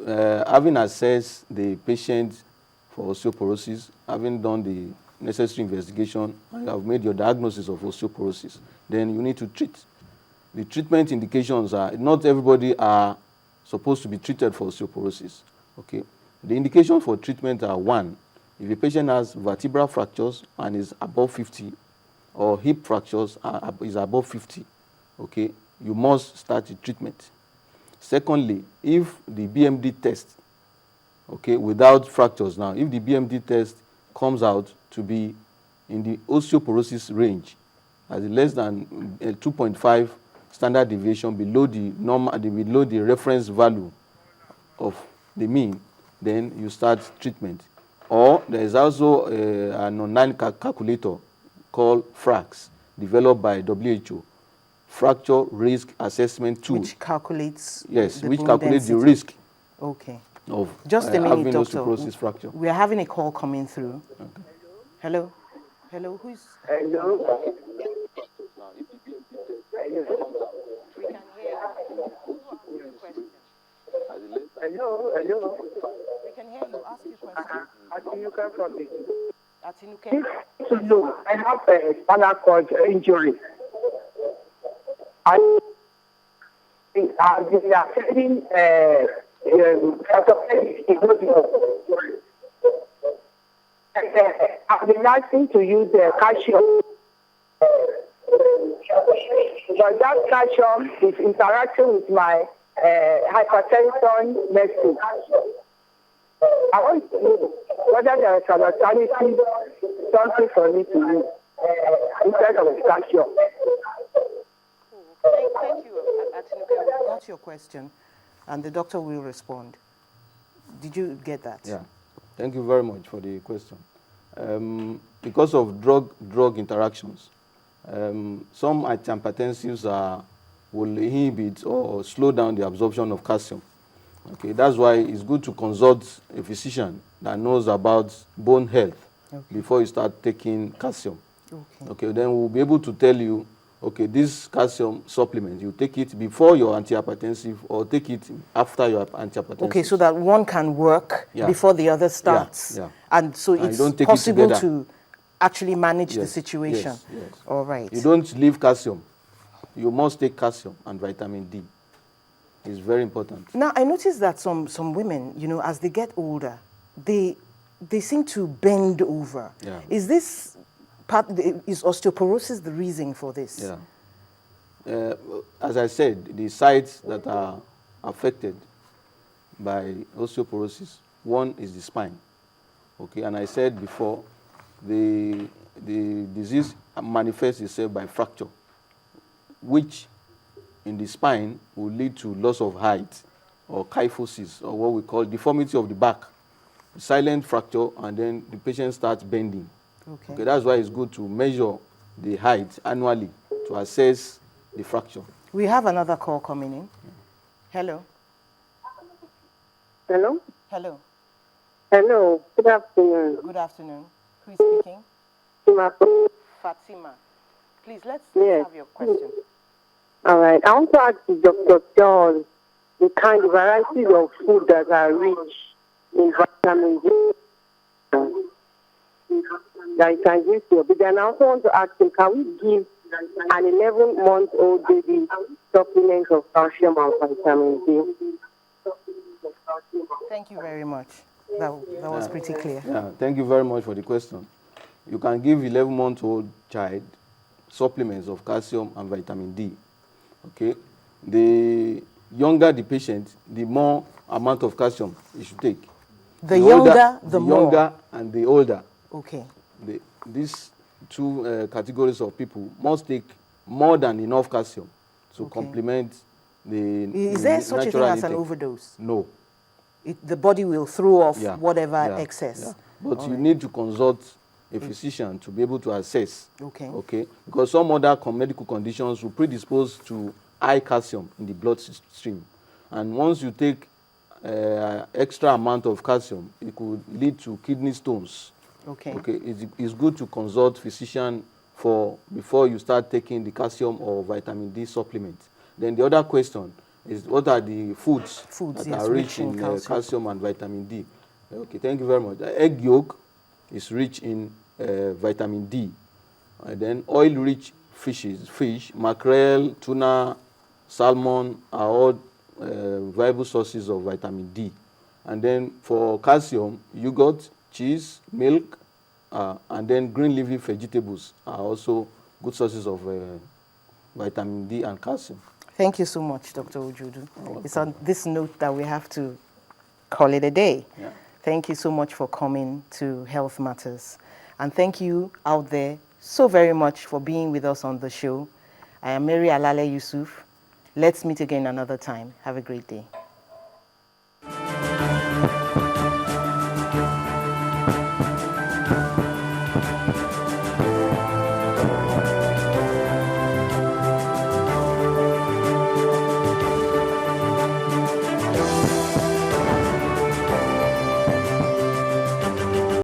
having assessed the patient for osteoporosis, having done the necessary investigation, and you have made your diagnosis of osteoporosis, then you need to treat. The treatment indications are, not everybody are supposed to be treated for osteoporosis. Okay. The indications for treatment are: one, if a patient has vertebral fractures and is above 50, or hip fractures is above 50, okay, you must start the treatment. Secondly, if the BMD test, okay, without fractures now, if the BMD test comes out to be in the osteoporosis range, as less than 2.5 standard deviation below the normal, below the reference value of the mean, then you start treatment. Or there is also an online calculator called FRAX, developed by WHO, Fracture Risk Assessment Tool. Which calculates which calculates the risk. Okay. Of just a minute, having doctor. Osteoporosis fracture. We are having a call coming through. Okay. Hello. Hello. Who is? Hello. We can hear you. Hello. Hello. We can hear you. Ask your question. Atinuke from the. Atinuke. So I have a spinal cord injury. I've been attending I've been asking to use calcium. But that calcium is interacting with my hypertension medicine. I want to know whether there is an alternative, something for me to use instead of calcium. Thank you, Atinuke. We got your question, and the doctor will respond. Did you get that? Yeah. Thank you very much for the question. Because of drug interactions, some antihypertensives will inhibit or slow down the absorption of calcium. Okay, that's why it's good to consult a physician that knows about bone health before you start taking calcium. Okay, then we'll be able to tell you, okay, this calcium supplement, you take it before your antihypertensive or take it after your antihypertensive. Okay, so that one can work before the other starts. Yeah. And so it's possible to actually manage the situation. Yes. All right. You don't leave calcium. You must take calcium and vitamin D. It's very important. Now, I noticed that some women, you know, as they get older, they seem to bend over. Yeah. Is osteoporosis the reason for this? Yeah. As I said, the sites that are affected by osteoporosis, one is the spine. Okay, and I said before, the disease manifests itself by fracture, which in the spine will lead to loss of height or kyphosis, or what we call deformity of the back, silent fracture, and then the patient starts bending. Okay, that's why it's good to measure the height annually to assess the fracture. We have another call coming in. Hello. Hello. Hello. Hello. Good afternoon. Good afternoon. Who is speaking? Fatima. Please, let's have your question. All right. I want to ask Dr. John the kind of varieties of food that are rich in vitamin D that you can use to. But then I also want to ask him, can we give an 11-month-old baby supplements of calcium and vitamin D? Thank you very much. That was pretty clear. Yeah, thank you very much for the question. You can give 11-month-old child supplements of calcium and vitamin D. Okay, the younger the patient, the more amount of calcium you should take. The younger, the more. Younger and the older. Okay. These two categories of people must take more than enough calcium to complement the. Is there such a thing as an overdose? No. The body will throw off whatever excess. Yeah. But you need to consult a physician to be able to assess. Okay. Because some other medical conditions will predispose to high calcium in the blood stream. And once you take extra amount of calcium, it could lead to kidney stones. Okay. It's good to consult physician before you start taking the calcium or vitamin D supplement. Then the other question, is what are the foods, Foods, that yes, are rich rich in in calcium. and vitamin D. Okay, thank you very much. Egg yolk is rich in vitamin D. And then oil-rich fish, mackerel, tuna, salmon are all viable sources of vitamin D. And then for calcium, yogurt, cheese, milk, and then green leafy vegetables are also good sources of vitamin D and calcium. Thank you so much, Dr. Ojudu. You're It's welcome. on this note that we have to call it a day. Yeah. Thank you so much for coming to Health Matters. And thank you out there so very much for being with us on the show. I am Mary Alale Yusuf. Let's meet again another time. Have a great day.